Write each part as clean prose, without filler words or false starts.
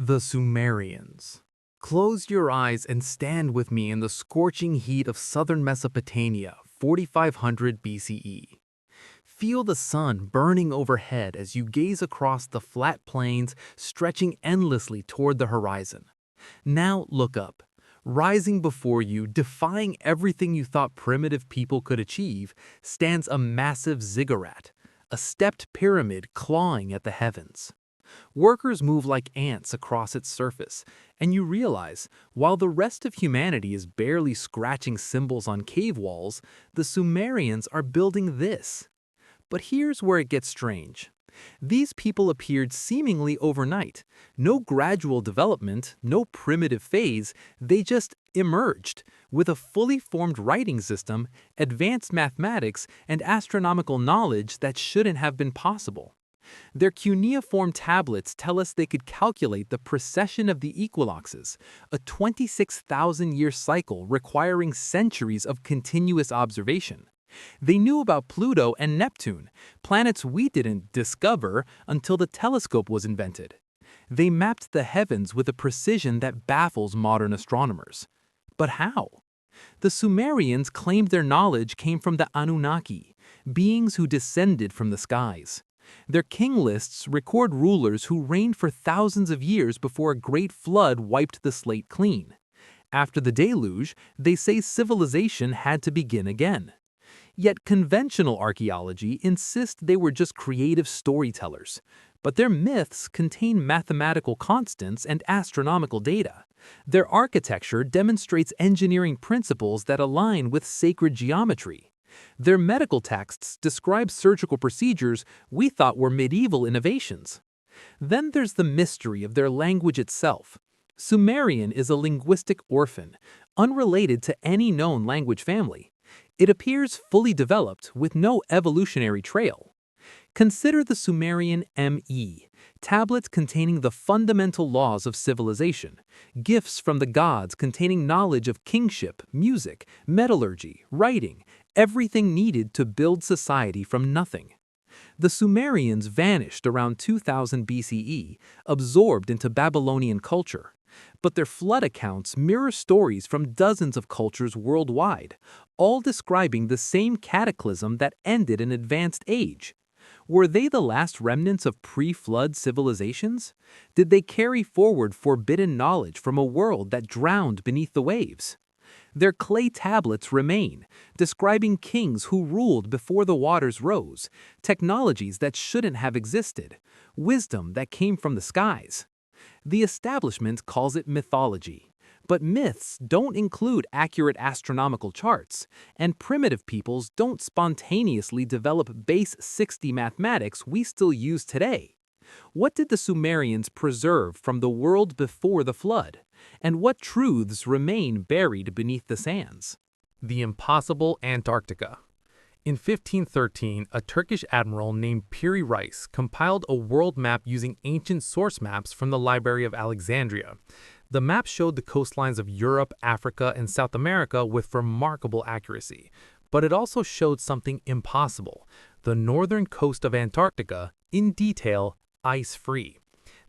The Sumerians. Close your eyes and stand with me in the scorching heat of southern Mesopotamia, 4500 BCE. Feel the sun burning overhead as you gaze across the flat plains stretching endlessly toward the horizon. Now look up. Rising before you, defying everything you thought primitive people could achieve, stands a massive ziggurat, a stepped pyramid clawing at the heavens. Workers move like ants across its surface, and you realize, while the rest of humanity is barely scratching symbols on cave walls, the Sumerians are building this. But here's where it gets strange. These people appeared seemingly overnight. No gradual development, no primitive phase, they just emerged, with a fully formed writing system, advanced mathematics, and astronomical knowledge that shouldn't have been possible. Their cuneiform tablets tell us they could calculate the precession of the equinoxes, a 26,000-year cycle requiring centuries of continuous observation. They knew about Pluto and Neptune, planets we didn't discover until the telescope was invented. They mapped the heavens with a precision that baffles modern astronomers. But how? The Sumerians claimed their knowledge came from the Anunnaki, beings who descended from the skies. Their king lists record rulers who reigned for thousands of years before a great flood wiped the slate clean. After the deluge, they say civilization had to begin again. Yet conventional archaeology insists they were just creative storytellers. But their myths contain mathematical constants and astronomical data. Their architecture demonstrates engineering principles that align with sacred geometry. Their medical texts describe surgical procedures we thought were medieval innovations. Then there's the mystery of their language itself. Sumerian is a linguistic orphan, unrelated to any known language family. It appears fully developed with no evolutionary trail. Consider the Sumerian ME, tablets containing the fundamental laws of civilization, gifts from the gods containing knowledge of kingship, music, metallurgy, writing, everything needed to build society from nothing. The Sumerians vanished around 2000 BCE, absorbed into Babylonian culture. But their flood accounts mirror stories from dozens of cultures worldwide, all describing the same cataclysm that ended an advanced age. Were they the last remnants of pre-flood civilizations? Did they carry forward forbidden knowledge from a world that drowned beneath the waves? Their clay tablets remain, describing kings who ruled before the waters rose, technologies that shouldn't have existed, wisdom that came from the skies. The establishment calls it mythology, but myths don't include accurate astronomical charts, and primitive peoples don't spontaneously develop base 60 mathematics we still use today. What did the Sumerians preserve from the world before the flood? And what truths remain buried beneath the sands? The impossible Antarctica. In 1513, a Turkish admiral named Piri Reis compiled a world map using ancient source maps from the Library of Alexandria. The map showed the coastlines of Europe, Africa, and South America with remarkable accuracy. But it also showed something impossible: the northern coast of Antarctica, in detail, ice-free.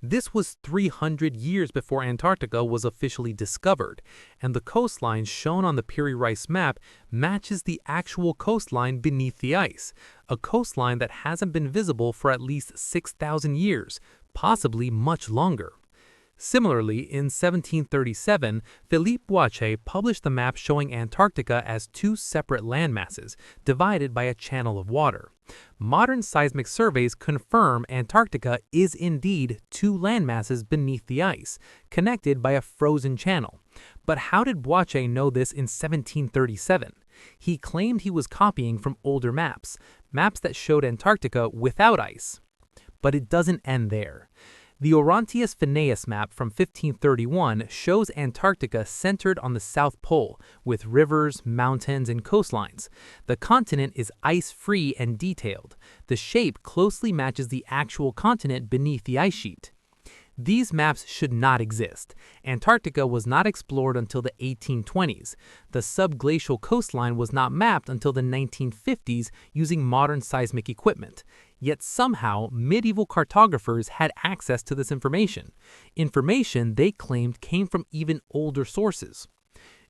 This was 300 years before Antarctica was officially discovered, and the coastline shown on the Piri Reis map matches the actual coastline beneath the ice, a coastline that hasn't been visible for at least 6,000 years, possibly much longer. Similarly, in 1737, Philippe Boissier published the map showing Antarctica as two separate landmasses, divided by a channel of water. Modern seismic surveys confirm Antarctica is indeed two landmasses beneath the ice, connected by a frozen channel. But how did Boissier know this in 1737? He claimed he was copying from older maps that showed Antarctica without ice. But it doesn't end there. The Orontius Phineas map from 1531 shows Antarctica centered on the South Pole, with rivers, mountains, and coastlines. The continent is ice-free and detailed. The shape closely matches the actual continent beneath the ice sheet. These maps should not exist. Antarctica was not explored until the 1820s. The subglacial coastline was not mapped until the 1950s using modern seismic equipment. Yet somehow, medieval cartographers had access to this information they claimed came from even older sources.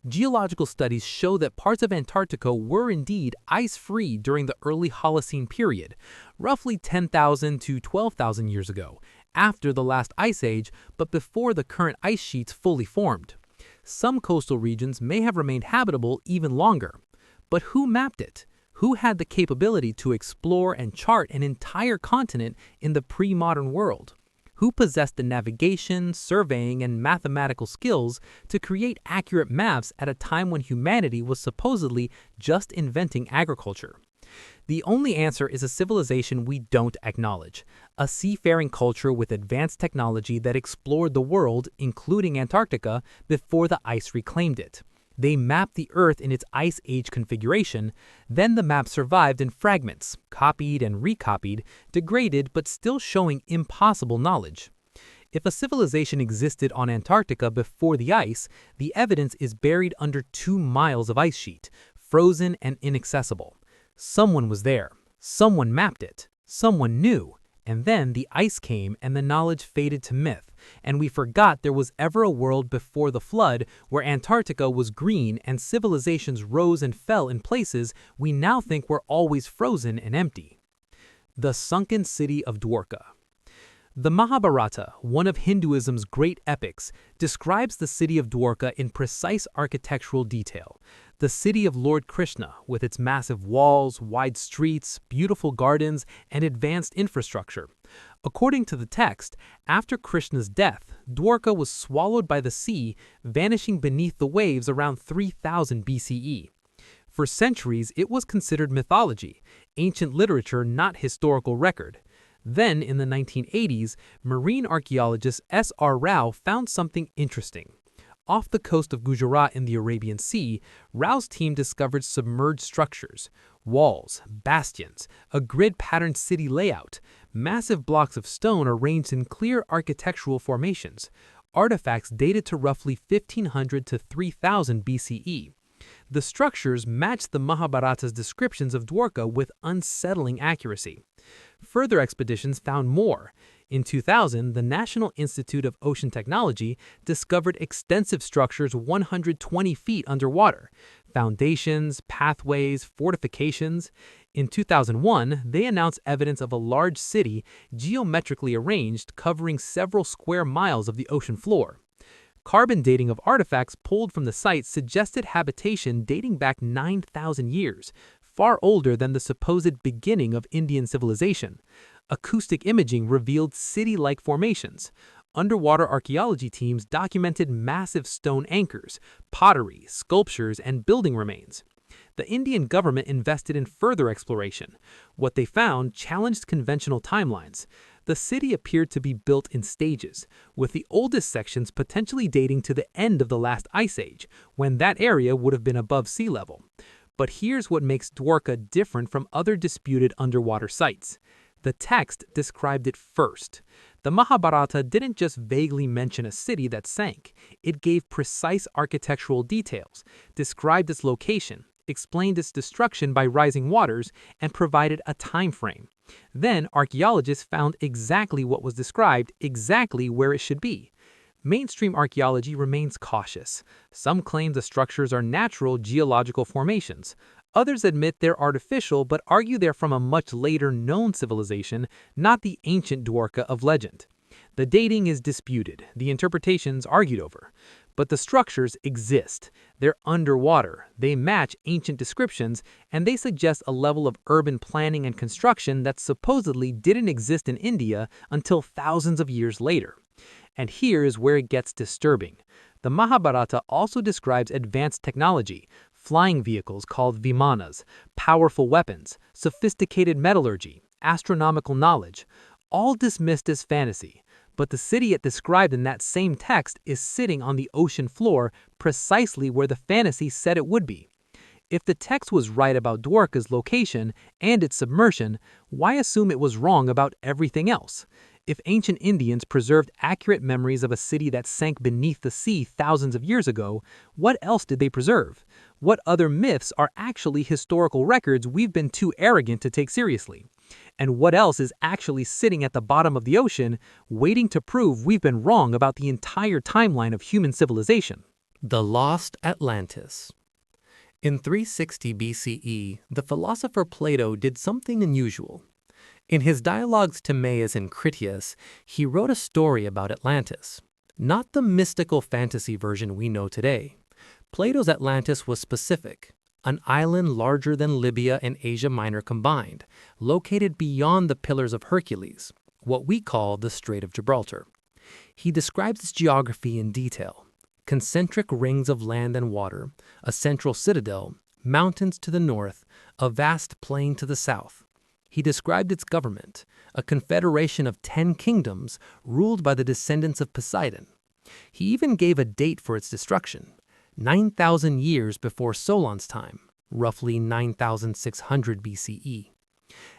Geological studies show that parts of Antarctica were indeed ice-free during the early Holocene period, roughly 10,000 to 12,000 years ago, after the last ice age but before the current ice sheets fully formed. Some coastal regions may have remained habitable even longer. But who mapped it? Who had the capability to explore and chart an entire continent in the pre-modern world? Who possessed the navigation, surveying, and mathematical skills to create accurate maps at a time when humanity was supposedly just inventing agriculture? The only answer is a civilization we don't acknowledge, a seafaring culture with advanced technology that explored the world, including Antarctica, before the ice reclaimed it. They mapped the Earth in its Ice Age configuration, then the map survived in fragments, copied and recopied, degraded but still showing impossible knowledge. If a civilization existed on Antarctica before the ice, the evidence is buried under 2 miles of ice sheet, frozen and inaccessible. Someone was there, someone mapped it, someone knew, and then the ice came and the knowledge faded to myth, and we forgot there was ever a world before the flood where Antarctica was green and civilizations rose and fell in places we now think were always frozen and empty. The sunken city of Dwarka. The Mahabharata, one of Hinduism's great epics, describes the city of Dwarka in precise architectural detail. The city of Lord Krishna, with its massive walls, wide streets, beautiful gardens, and advanced infrastructure. According to the text, after Krishna's death, Dwarka was swallowed by the sea, vanishing beneath the waves around 3000 BCE. For centuries, it was considered mythology, ancient literature, not historical record. Then, in the 1980s, marine archaeologist S.R. Rao found something interesting. Off the coast of Gujarat in the Arabian Sea, Rao's team discovered submerged structures, walls, bastions, a grid-patterned city layout, massive blocks of stone arranged in clear architectural formations, artifacts dated to roughly 1500 to 3000 BCE. The structures matched the Mahabharata's descriptions of Dwarka with unsettling accuracy. Further expeditions found more. In 2000, the National Institute of Ocean Technology discovered extensive structures 120 feet underwater, foundations, pathways, fortifications. In 2001, they announced evidence of a large city geometrically arranged covering several square miles of the ocean floor. Carbon dating of artifacts pulled from the site suggested habitation dating back 9,000 years, far older than the supposed beginning of Indian civilization. Acoustic imaging revealed city-like formations. Underwater archaeology teams documented massive stone anchors, pottery, sculptures, and building remains. The Indian government invested in further exploration. What they found challenged conventional timelines. The city appeared to be built in stages, with the oldest sections potentially dating to the end of the last ice age, when that area would have been above sea level. But here's what makes Dwarka different from other disputed underwater sites. The text described it first. The Mahabharata didn't just vaguely mention a city that sank. It gave precise architectural details, described its location, explained its destruction by rising waters, and provided a time frame. Then archaeologists found exactly what was described, exactly where it should be. Mainstream archaeology remains cautious. Some claim the structures are natural geological formations. Others admit they're artificial but argue they're from a much later known civilization, not the ancient Dwarka of legend. The dating is disputed, the interpretations argued over. But the structures exist. They're underwater, they match ancient descriptions, and they suggest a level of urban planning and construction that supposedly didn't exist in India until thousands of years later. And here is where it gets disturbing. The Mahabharata also describes advanced technology, flying vehicles called vimanas, powerful weapons, sophisticated metallurgy, astronomical knowledge, all dismissed as fantasy. But the city it described in that same text is sitting on the ocean floor precisely where the fantasy said it would be. If the text was right about Dwarka's location and its submersion, why assume it was wrong about everything else? If ancient Indians preserved accurate memories of a city that sank beneath the sea thousands of years ago, what else did they preserve? What other myths are actually historical records we've been too arrogant to take seriously? And what else is actually sitting at the bottom of the ocean, waiting to prove we've been wrong about the entire timeline of human civilization? The lost Atlantis. In 360 BCE, the philosopher Plato did something unusual. In his dialogues Timaeus and Critias, he wrote a story about Atlantis. Not the mystical fantasy version we know today. Plato's Atlantis was specific, an island larger than Libya and Asia Minor combined, located beyond the Pillars of Hercules, what we call the Strait of Gibraltar. He describes its geography in detail. Concentric rings of land and water, a central citadel, mountains to the north, a vast plain to the south. He described its government, a confederation of 10 kingdoms ruled by the descendants of Poseidon. He even gave a date for its destruction, 9,000 years before Solon's time, roughly 9,600 BCE.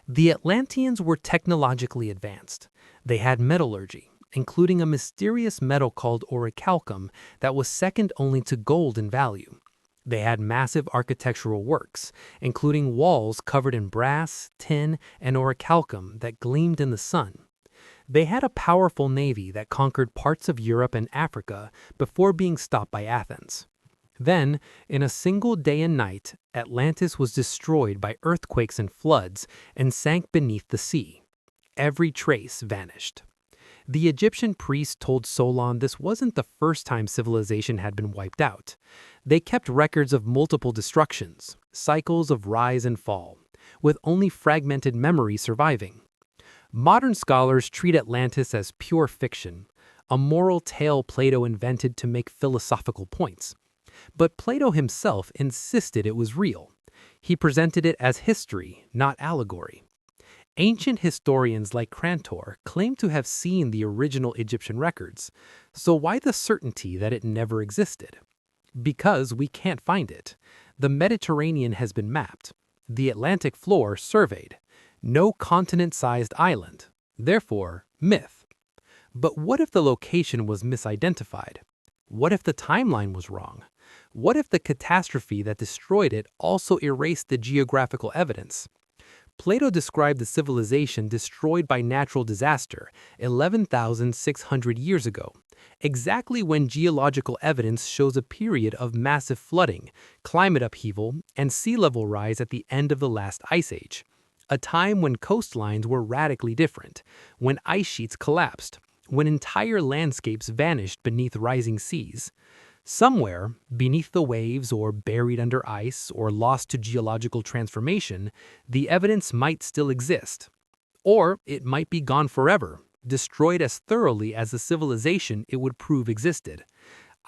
The Atlanteans were technologically advanced. They had metallurgy, including a mysterious metal called orichalcum that was second only to gold in value. They had massive architectural works, including walls covered in brass, tin, and orichalcum that gleamed in the sun. They had a powerful navy that conquered parts of Europe and Africa before being stopped by Athens. Then, in a single day and night, Atlantis was destroyed by earthquakes and floods and sank beneath the sea. Every trace vanished. The Egyptian priests told Solon this wasn't the first time civilization had been wiped out. They kept records of multiple destructions, cycles of rise and fall, with only fragmented memory surviving. Modern scholars treat Atlantis as pure fiction, a moral tale Plato invented to make philosophical points. But Plato himself insisted it was real. He presented it as history, not allegory. Ancient historians like Crantor claim to have seen the original Egyptian records, so why the certainty that it never existed? Because we can't find it. The Mediterranean has been mapped, the Atlantic floor surveyed. No continent-sized island, therefore myth. But what if the location was misidentified? What if the timeline was wrong? What if the catastrophe that destroyed it also erased the geographical evidence? Plato described the civilization destroyed by natural disaster 11,600 years ago, exactly when geological evidence shows a period of massive flooding, climate upheaval, and sea level rise at the end of the last ice age. A time when coastlines were radically different, when ice sheets collapsed, when entire landscapes vanished beneath rising seas. Somewhere, beneath the waves or buried under ice or lost to geological transformation, the evidence might still exist. Or it might be gone forever, destroyed as thoroughly as the civilization it would prove existed.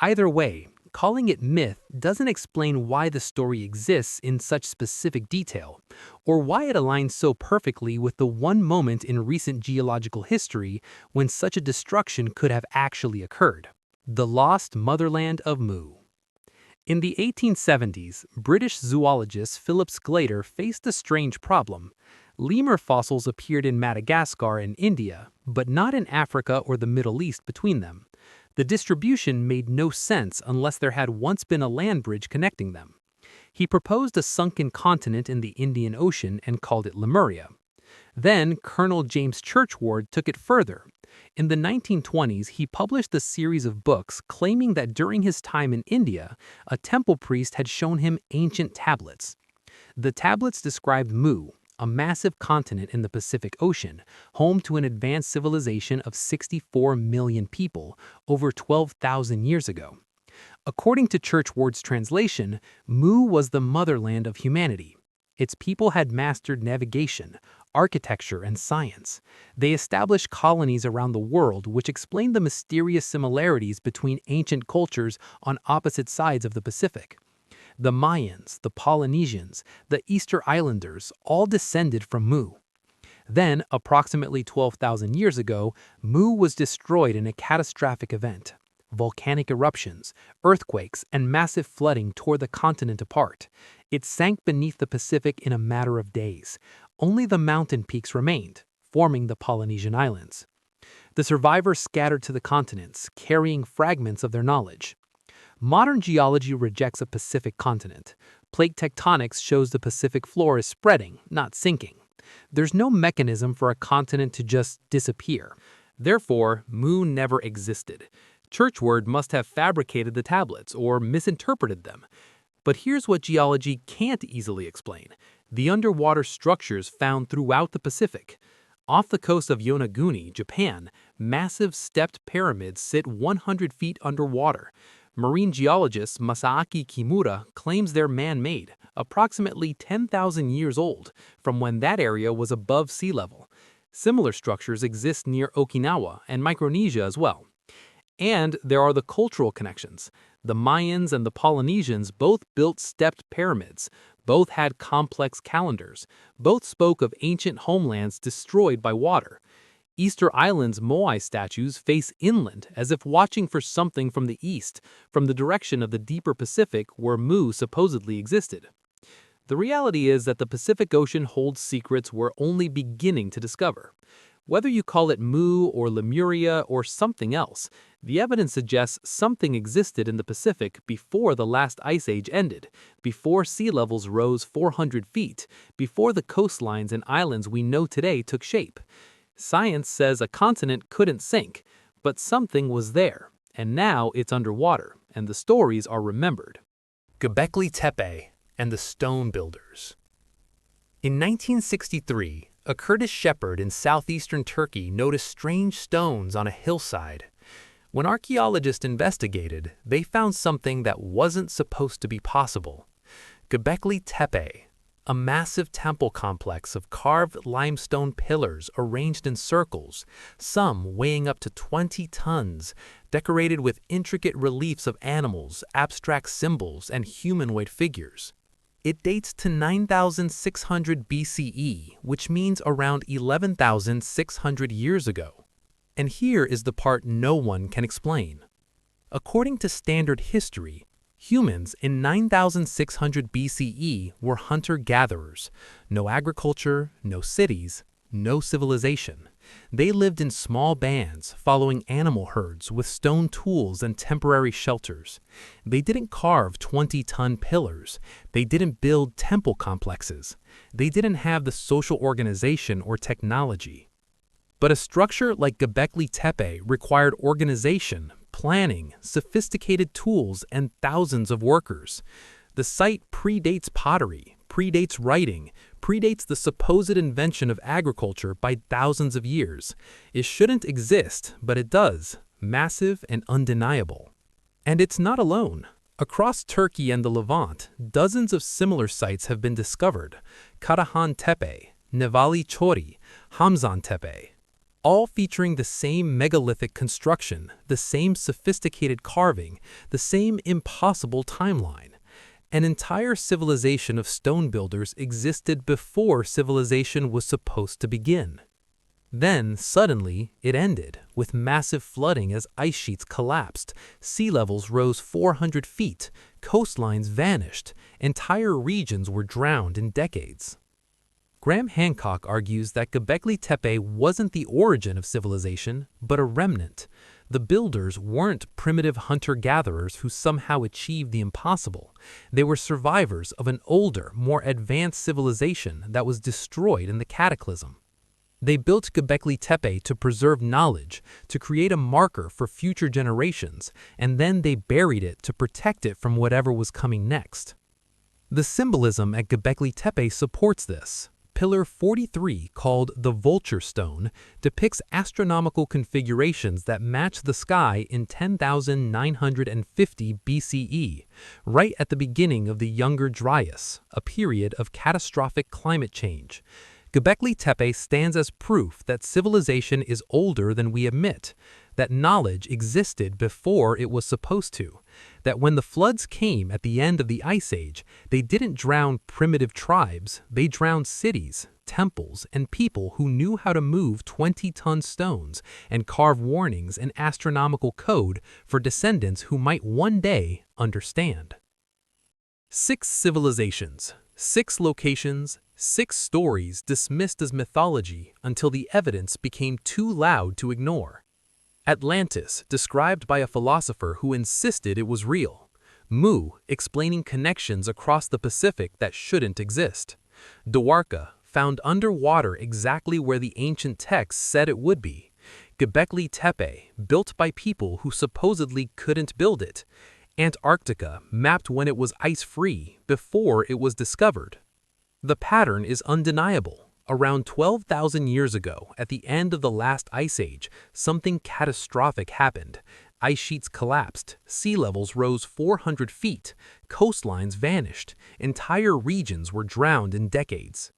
Either way, calling it myth doesn't explain why the story exists in such specific detail, or why it aligns so perfectly with the one moment in recent geological history when such a destruction could have actually occurred. The lost motherland of Mu. In the 1870s, British zoologist Philip Sclater faced a strange problem. Lemur fossils appeared in Madagascar and India, but not in Africa or the Middle East between them. The distribution made no sense unless there had once been a land bridge connecting them. He proposed a sunken continent in the Indian Ocean and called it Lemuria. Then Colonel James Churchward took it further. In the 1920s, he published a series of books claiming that during his time in India, a temple priest had shown him ancient tablets. The tablets described Mu, a massive continent in the Pacific Ocean, home to an advanced civilization of 64 million people over 12,000 years ago. According to Churchward's translation, Mu was the motherland of humanity. Its people had mastered navigation, architecture, and science. They established colonies around the world which explained the mysterious similarities between ancient cultures on opposite sides of the Pacific. The Mayans, the Polynesians, the Easter Islanders all descended from Mu. Then, approximately 12,000 years ago, Mu was destroyed in a catastrophic event. Volcanic eruptions, earthquakes, and massive flooding tore the continent apart. It sank beneath the Pacific in a matter of days. Only the mountain peaks remained, forming the Polynesian islands. The survivors scattered to the continents, carrying fragments of their knowledge. Modern geology rejects a Pacific continent. Plate tectonics shows the Pacific floor is spreading, not sinking. There's no mechanism for a continent to just disappear. Therefore, Mu never existed. Churchward must have fabricated the tablets or misinterpreted them. But here's what geology can't easily explain: the underwater structures found throughout the Pacific. Off the coast of Yonaguni, Japan, massive stepped pyramids sit 100 feet underwater. Marine geologist Masaaki Kimura claims they're man-made, approximately 10,000 years old, from when that area was above sea level. Similar structures exist near Okinawa and Micronesia as well. And there are the cultural connections. The Mayans and the Polynesians both built stepped pyramids. Both had complex calendars. Both spoke of ancient homelands destroyed by water. Easter Island's Moai statues face inland as if watching for something from the east, from the direction of the deeper Pacific where Mu supposedly existed. The reality is that the Pacific Ocean holds secrets we're only beginning to discover. Whether you call it Mu or Lemuria or something else, the evidence suggests something existed in the Pacific before the last ice age ended, before sea levels rose 400 feet, before the coastlines and islands we know today took shape. Science says a continent couldn't sink, but something was there, and now it's underwater, and the stories are remembered. Göbekli Tepe and the Stone Builders. In 1963, a Kurdish shepherd in southeastern Turkey noticed strange stones on a hillside. When archaeologists investigated, they found something that wasn't supposed to be possible. Göbekli Tepe, a massive temple complex of carved limestone pillars arranged in circles, some weighing up to 20 tons, decorated with intricate reliefs of animals, abstract symbols, and humanoid figures. It dates to 9,600 BCE, which means around 11,600 years ago. And here is the part no one can explain. According to standard history, humans in 9,600 BCE were hunter-gatherers. No agriculture, no cities, no civilization. They lived in small bands, following animal herds with stone tools and temporary shelters. They didn't carve 20-ton pillars. They didn't build temple complexes. They didn't have the social organization or technology. But a structure like Göbekli Tepe required organization, planning, sophisticated tools, and thousands of workers. The site predates pottery, predates writing, predates the supposed invention of agriculture by thousands of years. It shouldn't exist, but it does, massive and undeniable. And it's not alone. Across Turkey and the Levant, dozens of similar sites have been discovered: Karahan Tepe, Nevali Chori, Hamzan Tepe, all featuring the same megalithic construction, the same sophisticated carving, the same impossible timeline. An entire civilization of stone builders existed before civilization was supposed to begin. Then, suddenly, it ended, with massive flooding as ice sheets collapsed, sea levels rose 400 feet, coastlines vanished, entire regions were drowned in decades. Graham Hancock argues that Göbekli Tepe wasn't the origin of civilization, but a remnant. The builders weren't primitive hunter-gatherers who somehow achieved the impossible. They were survivors of an older, more advanced civilization that was destroyed in the cataclysm. They built Göbekli Tepe to preserve knowledge, to create a marker for future generations, and then they buried it to protect it from whatever was coming next. The symbolism at Göbekli Tepe supports this. Pillar 43, called the Vulture Stone, depicts astronomical configurations that match the sky in 10,950 BCE, right at the beginning of the Younger Dryas, a period of catastrophic climate change. Göbekli Tepe stands as proof that civilization is older than we admit, that knowledge existed before it was supposed to, that when the floods came at the end of the Ice Age, they didn't drown primitive tribes, they drowned cities, temples, and people who knew how to move 20-ton stones and carve warnings and astronomical code for descendants who might one day understand. 6 civilizations, 6 locations, 6 stories dismissed as mythology until the evidence became too loud to ignore. Atlantis, described by a philosopher who insisted it was real. Mu, explaining connections across the Pacific that shouldn't exist. Dwarka, found underwater exactly where the ancient texts said it would be. Göbekli Tepe, built by people who supposedly couldn't build it. Antarctica, mapped when it was ice-free, before it was discovered. The pattern is undeniable. Around 12,000 years ago, at the end of the last ice age, something catastrophic happened. Ice sheets collapsed, sea levels rose 400 feet, coastlines vanished, entire regions were drowned in decades.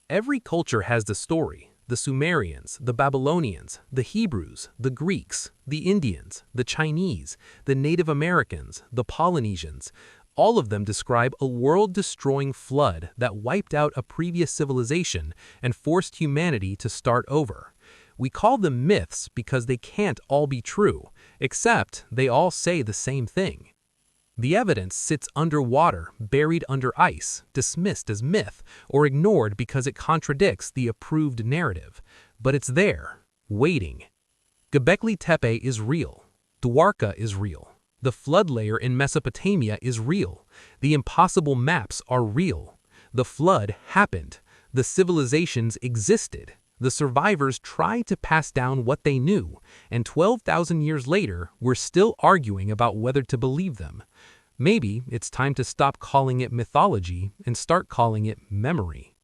Every culture has the story. The Sumerians, the Babylonians, the Hebrews, the Greeks, the Indians, the Chinese, the Native Americans, the Polynesians. All of them describe a world-destroying flood that wiped out a previous civilization and forced humanity to start over. We call them myths because they can't all be true, except they all say the same thing. The evidence sits underwater, buried under ice, dismissed as myth, or ignored because it contradicts the approved narrative. But it's there, waiting. Göbekli Tepe is real. Dwarka is real. The flood layer in Mesopotamia is real. The impossible maps are real. The flood happened. The civilizations existed. The survivors tried to pass down what they knew, and 12,000 years later, we're still arguing about whether to believe them. Maybe it's time to stop calling it mythology and start calling it memory.